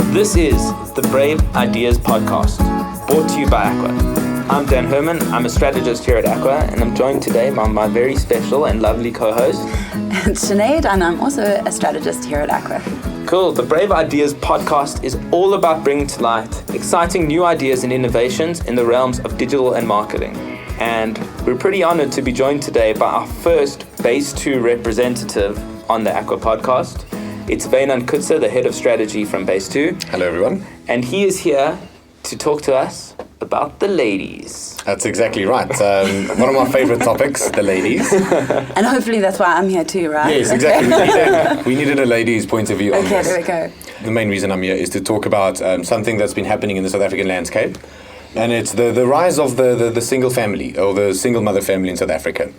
This is the Brave Ideas Podcast, brought to you by Aqua. I'm Dan Herman, I'm a strategist here at Aqua, and I'm joined today by my very special and lovely co-host. It's Sinead, and I'm also a strategist here at Aqua. Cool. The Brave Ideas Podcast is all about bringing to light exciting new ideas and innovations in the realms of digital and marketing. And we're pretty honored to be joined today by our first BaseTwo representative on the Aqua Podcast. It's Wynand Coetzer, the head of strategy from BaseTwo. Hello, everyone. And he is here to talk to us about the ladies. That's exactly right. One of my favorite topics, the ladies. And hopefully that's why I'm here too, right? Yes, exactly. We needed a lady's point of view on this. Okay, there we go. The main reason I'm here is to talk about something that's been happening in the South African landscape. And it's the rise of the single family, or the single mother family in South Africa.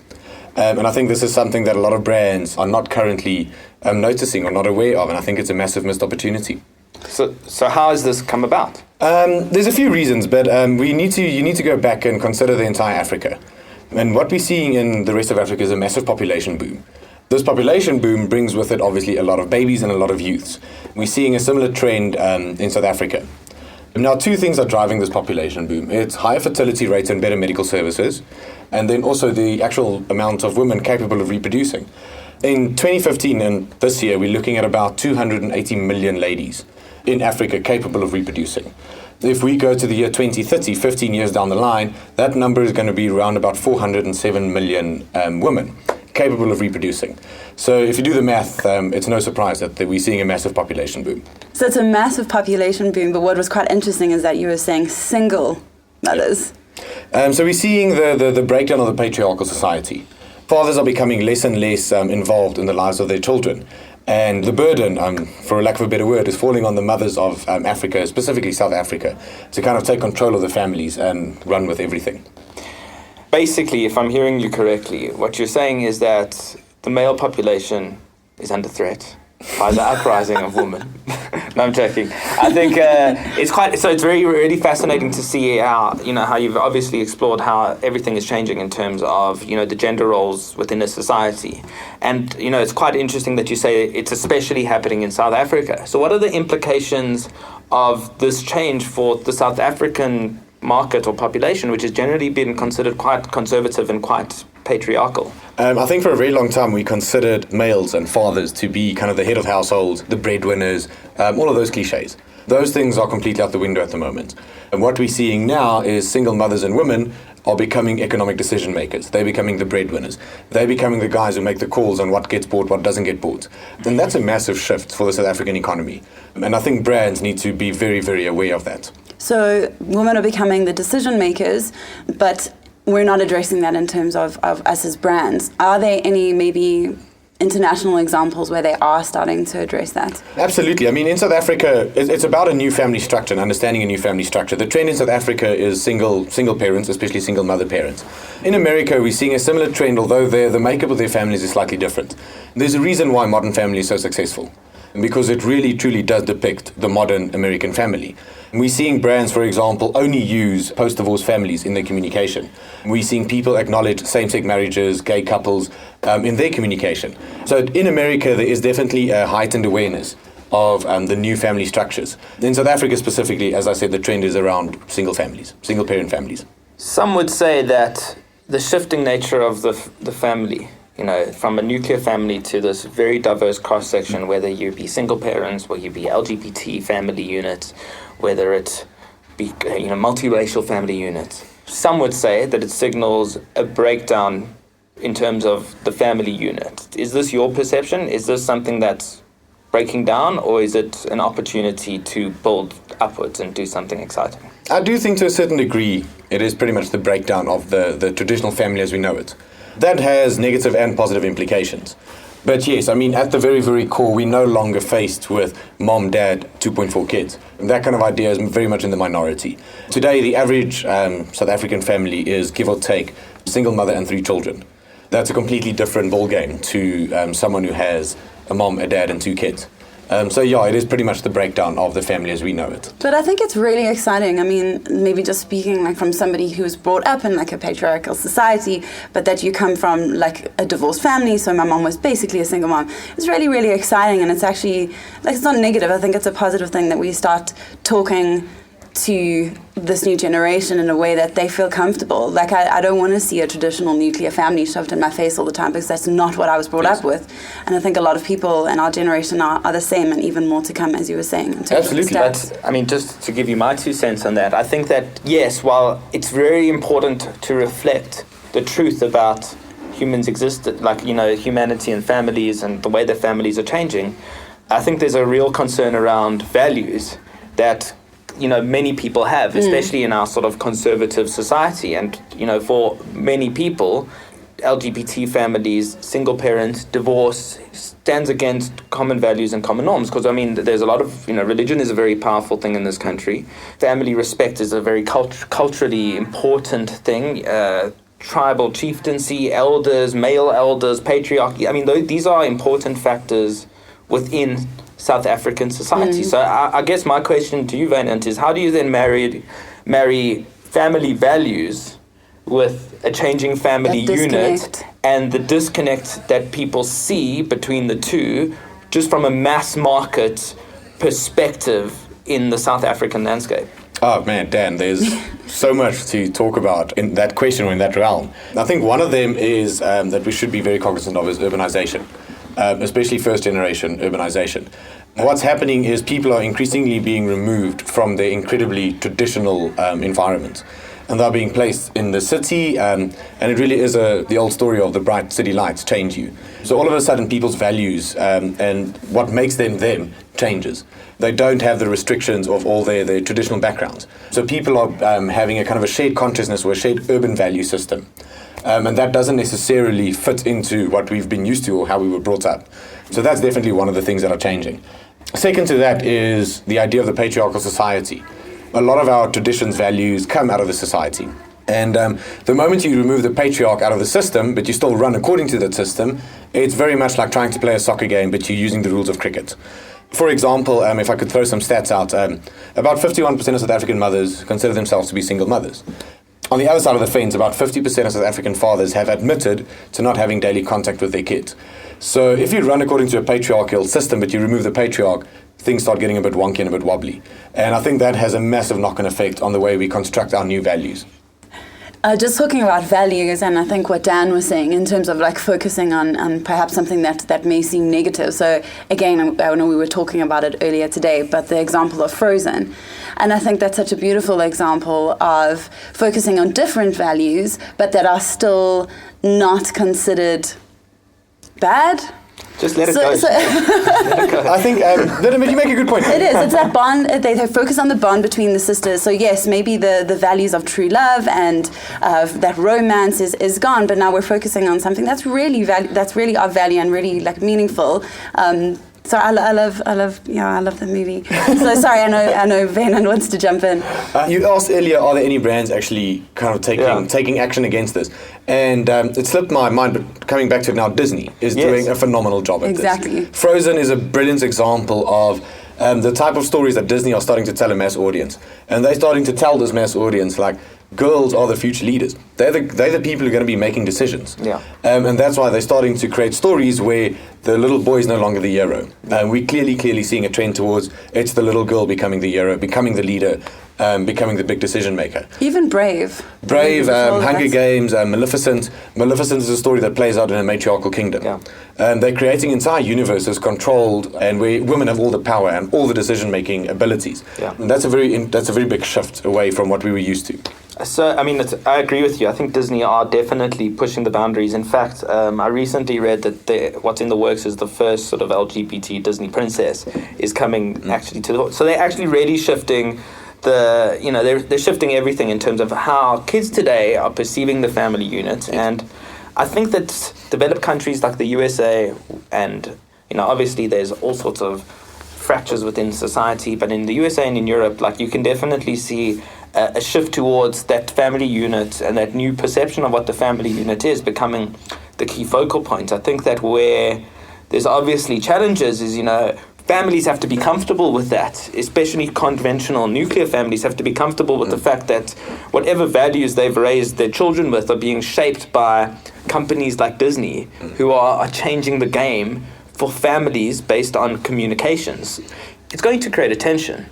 And I think this is something that a lot of brands are not currently noticing or not aware of, and I think it's a massive missed opportunity. So how has this come about? There's a few reasons, but you need to go back and consider the entire Africa. And what we're seeing in the rest of Africa is a massive population boom. This population boom brings with it obviously a lot of babies and a lot of youths. We're seeing a similar trend in South Africa. Now, two things are driving this population boom. It's higher fertility rates and better medical services, and then also the actual amount of women capable of reproducing. In 2015 and this year, we're looking at about 280 million ladies in Africa capable of reproducing. If we go to the year 2030, 15 years down the line, that number is going to be around about 407 million women capable of reproducing. So if you do the math, it's no surprise that we're seeing a massive population boom. So it's a massive population boom, but what was quite interesting is that you were saying single mothers. So we're seeing the breakdown of the patriarchal society. Fathers are becoming less and less involved in the lives of their children. And the burden, for lack of a better word, is falling on the mothers of Africa, specifically South Africa, to kind of take control of the families and run with everything. Basically, if I'm hearing you correctly, what you're saying is that the male population is under threat by the uprising of women. No, I'm joking. I think it's really fascinating to see how you've obviously explored how everything is changing in terms of, the gender roles within a society. And, it's quite interesting that you say it's especially happening in South Africa. So what are the implications of this change for the South African market or population, which has generally been considered quite conservative and quite patriarchal? I think for a very long time we considered males and fathers to be kind of the head of households, the breadwinners, all of those cliches. Those things are completely out the window at the moment. And what we're seeing now is single mothers and women are becoming economic decision makers. They're becoming the breadwinners. They're becoming the guys who make the calls on what gets bought, what doesn't get bought. And that's a massive shift for the South African economy. And I think brands need to be very, very aware of that. So women are becoming the decision makers, but we're not addressing that in terms of us as brands. Are there any maybe international examples where they are starting to address that? Absolutely. I mean, in South Africa, it's about a new family structure and understanding a new family structure. The trend in South Africa is single parents, especially single mother parents. In America, we're seeing a similar trend, although the makeup of their families is slightly different. There's a reason why Modern Family is so successful, because it really, truly does depict the modern American family. We're seeing brands, for example, only use post-divorce families in their communication. We're seeing people acknowledge same-sex marriages, gay couples in their communication. So in America, there is definitely a heightened awareness of the new family structures. In South Africa specifically, as I said, the trend is around single-parent families. Some would say that the shifting nature of the family, from a nuclear family to this very diverse cross-section, whether you be single parents, whether you be LGBT family units, whether it be multiracial family units. Some would say that it signals a breakdown in terms of the family unit. Is this your perception? Is this something that's breaking down, or is it an opportunity to build upwards and do something exciting? I do think to a certain degree it is pretty much the breakdown of the traditional family as we know it. That has negative and positive implications. But yes, I mean, at the very, very core, we're no longer faced with mom, dad, 2.4 kids. That kind of idea is very much in the minority. Today, the average South African family is, give or take, single mother and 3 children. That's a completely different ballgame to someone who has a mom, a dad, and 2 kids. So yeah, it is pretty much the breakdown of the family as we know it. But I think it's really exciting. I mean, maybe just speaking like from somebody who was brought up in like a patriarchal society, but that you come from like a divorced family. So my mom was basically a single mom. It's really, really exciting, and it's actually like it's not negative. I think it's a positive thing that we start talking to this new generation in a way that they feel comfortable. Like I don't want to see a traditional nuclear family shoved in my face all the time, because that's not what I was brought up with. And I think a lot of people in our generation are the same, and even more to come, as you were saying. In terms Absolutely. of the stats. But I mean, just to give you my 2 cents on that, I think that yes, while it's very important to reflect the truth about humans existed, like, you know, humanity and families and the way that families are changing, I think there's a real concern around values that, you know, many people have, especially in our sort of conservative society. And, you know, for many people, LGBT families, single parent, divorce stands against common values and common norms. Because, I mean, there's a lot of, you know, religion is a very powerful thing in this country. Family respect is a very culturally important thing. Tribal chieftaincy, elders, male elders, patriarchy. I mean, these are important factors within South African society. So I guess my question to you, Wynand, is how do you then marry family values with a changing family unit and the disconnect that people see between the two just from a mass market perspective in the South African landscape? Oh man, Dan, there's so much to talk about in that question or in that realm. I think one of them is that we should be very cognizant of is urbanization. Especially first-generation urbanization. What's happening is people are increasingly being removed from their incredibly traditional environments, and they're being placed in the city, and it really is the old story of the bright city lights change you. So all of a sudden, people's values and what makes them changes. They don't have the restrictions of all their traditional backgrounds. So people are having a kind of a shared consciousness or a shared urban value system. And that doesn't necessarily fit into what we've been used to or how we were brought up. So that's definitely one of the things that are changing. Second to that is the idea of the patriarchal society. A lot of our traditions, values come out of the society. And the moment you remove the patriarch out of the system, but you still run according to that system, it's very much like trying to play a soccer game, but you're using the rules of cricket. For example, if I could throw some stats out, about 51% of South African mothers consider themselves to be single mothers. On the other side of the fence, about 50% of South African fathers have admitted to not having daily contact with their kids. So if you run according to a patriarchal system, but you remove the patriarch, things start getting a bit wonky and a bit wobbly. And I think that has a massive knock-on effect on the way we construct our new values. Just talking about values, and I think what Dan was saying in terms of like focusing on perhaps something that may seem negative. So again, I know we were talking about it earlier today, but the example of Frozen. And I think that's such a beautiful example of focusing on different values, but that are still not considered bad. Just let it go. Let it go. I think you make a good point. It is. It's that bond. They focus on the bond between the sisters. So yes, maybe the values of true love and that romance is gone, but now we're focusing on something that's really our value and really like meaningful. So I love the movie. So sorry, I know Wynand wants to jump in. You asked earlier, are there any brands actually kind of taking action against this? And it slipped my mind, but coming back to it now, Disney is doing a phenomenal job at this. Frozen is a brilliant example of the type of stories that Disney are starting to tell a mass audience. And they're starting to tell this mass audience, like, girls are the future leaders. They're the people who are going to be making decisions. Yeah. And that's why they're starting to create stories where the little boy is no longer the hero. We're clearly seeing a trend towards it's the little girl becoming the hero, becoming the leader, becoming the big decision maker. Even Brave, Hunger Games, Maleficent. Maleficent is a story that plays out in a matriarchal kingdom. Yeah. They're creating entire universes controlled and where women have all the power and all the decision-making abilities. Yeah. And that's a very big shift away from what we were used to. So, I mean, I agree with you. I think Disney are definitely pushing the boundaries. In fact, I recently read that what's in the works is the first sort of LGBT Disney princess is coming actually to the... So they're actually really shifting they're shifting everything in terms of how kids today are perceiving the family unit. And I think that developed countries like the USA and, obviously there's all sorts of fractures within society, but in the USA and in Europe, like you can definitely see a shift towards that family unit and that new perception of what the family unit is becoming the key focal point. I think that where there's obviously challenges is, families have to be comfortable with that, especially conventional nuclear families have to be comfortable with the fact that whatever values they've raised their children with are being shaped by companies like Disney, who are changing the game for families based on communications. It's going to create a tension.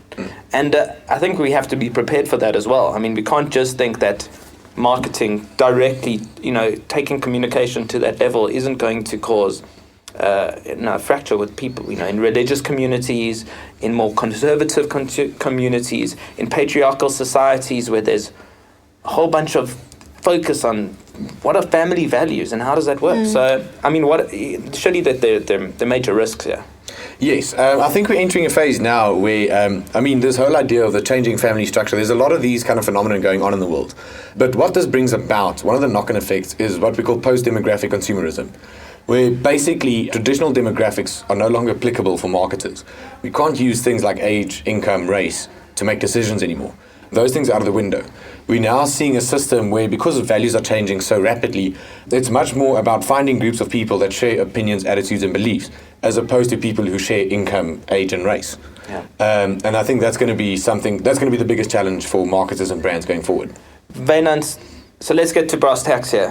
And I think we have to be prepared for that as well. I mean, we can't just think that marketing directly, taking communication to that level isn't going to cause a fracture with people, in religious communities, in more conservative communities, in patriarchal societies where there's a whole bunch of focus on what are family values and how does that work. So, I mean, surely that there are major risks here. Yes, I think we're entering a phase now where, this whole idea of the changing family structure, there's a lot of these kind of phenomena going on in the world. But what this brings about, one of the knock-on effects, is what we call post-demographic consumerism, where basically traditional demographics are no longer applicable for marketers. We can't use things like age, income, race to make decisions anymore. Those things are out of the window. We're now seeing a system where, because values are changing so rapidly, it's much more about finding groups of people that share opinions, attitudes, and beliefs, as opposed to people who share income, age, and race. Yeah. And I think that's going to be the biggest challenge for marketers and brands going forward. Wynand, so let's get to brass tacks here.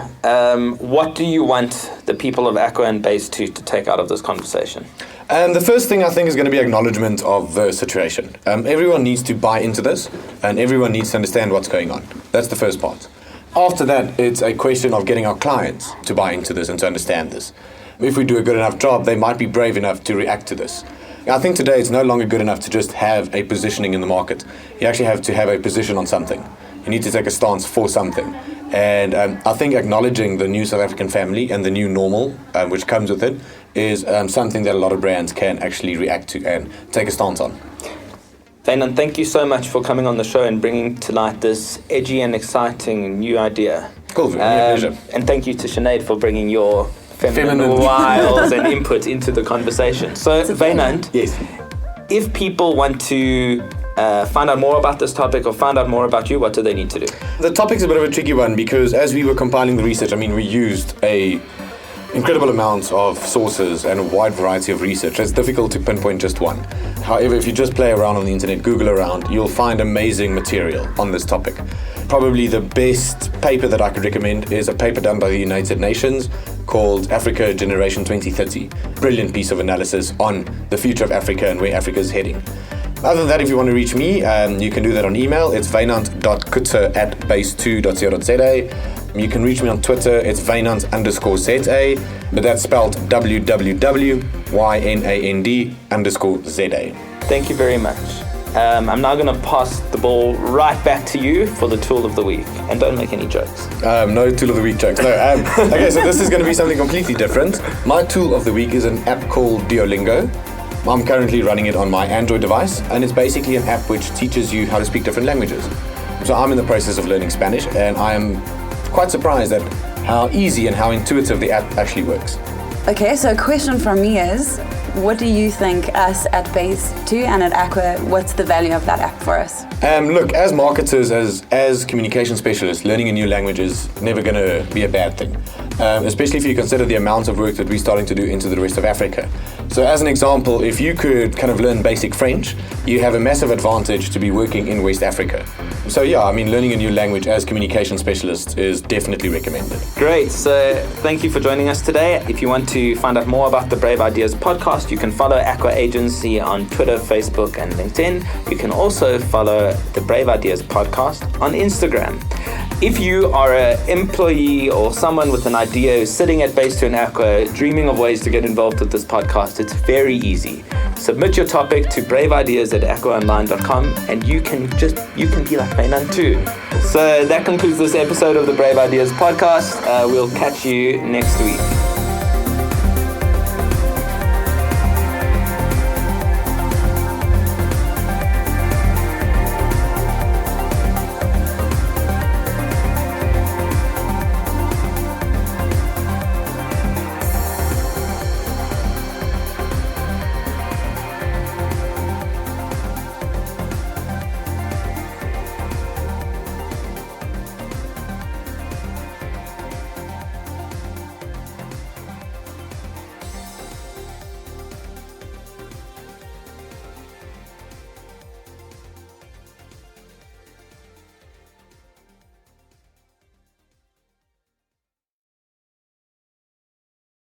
What do you want the people of Aqua and BaseTwo to take out of this conversation? The first thing I think is going to be acknowledgement of the situation. Everyone needs to buy into this, and everyone needs to understand what's going on. That's the first part. After that, it's a question of getting our clients to buy into this and to understand this. If we do a good enough job, they might be brave enough to react to this. I think today it's no longer good enough to just have a positioning in the market. You actually have to have a position on something. You need to take a stance for something. And I think acknowledging the new South African family and the new normal, which comes with it, is something that a lot of brands can actually react to and take a stance on. Wynand, thank you so much for coming on the show and bringing to light this edgy and exciting new idea. Cool, pleasure. And thank you to Sinead for bringing your feminine wiles and input into the conversation. So, Wynand, yes, if people want to find out more about this topic or find out more about you, what do they need to do? The topic's a bit of a tricky one because as we were compiling the research, we used a incredible amounts of sources and a wide variety of research. It's difficult to pinpoint just one. However, if you just play around on the internet, Google around, you'll find amazing material on this topic. Probably the best paper that I could recommend is a paper done by the United Nations called Africa Generation 2030. Brilliant piece of analysis on the future of Africa and where Africa is heading. Other than that, if you want to reach me, you can do that on email. It's wynand.coetzer@base2.co.za. You can reach me on Twitter. It's Wynand_ZA, but that's spelled WWWYNAND_ZA. Thank you very much. I'm now going to pass the ball right back to you for the tool of the week. And don't make any jokes. No tool of the week jokes. No. Okay, so this is going to be something completely different. My tool of the week is an app called Duolingo. I'm currently running it on my Android device, and it's basically an app which teaches you how to speak different languages. So I'm in the process of learning Spanish, and I am quite surprised at how easy and how intuitive the app actually works. Okay, so a question from me is, what do you think us at BaseTwo and at Aqua, what's the value of that app for us? Look, as marketers, as communication specialists, learning a new language is never going to be a bad thing, especially if you consider the amount of work that we're starting to do into the rest of Africa. So as an example, if you could kind of learn basic French, you have a massive advantage to be working in West Africa. So learning a new language as communication specialists is definitely recommended. Great. So thank you for joining us today. If you want to find out more about the Brave Ideas podcast, you can follow Aqua Agency on Twitter, Facebook, and LinkedIn. You can also follow the Brave Ideas podcast on Instagram. If you are an employee or someone with an idea who's sitting at BaseTwo and Aqua dreaming of ways to get involved with this podcast, it's very easy. Submit your topic to braveideas@aquaonline.com and you can be like Wynand too. So that concludes this episode of the Brave Ideas podcast. We'll catch you next week.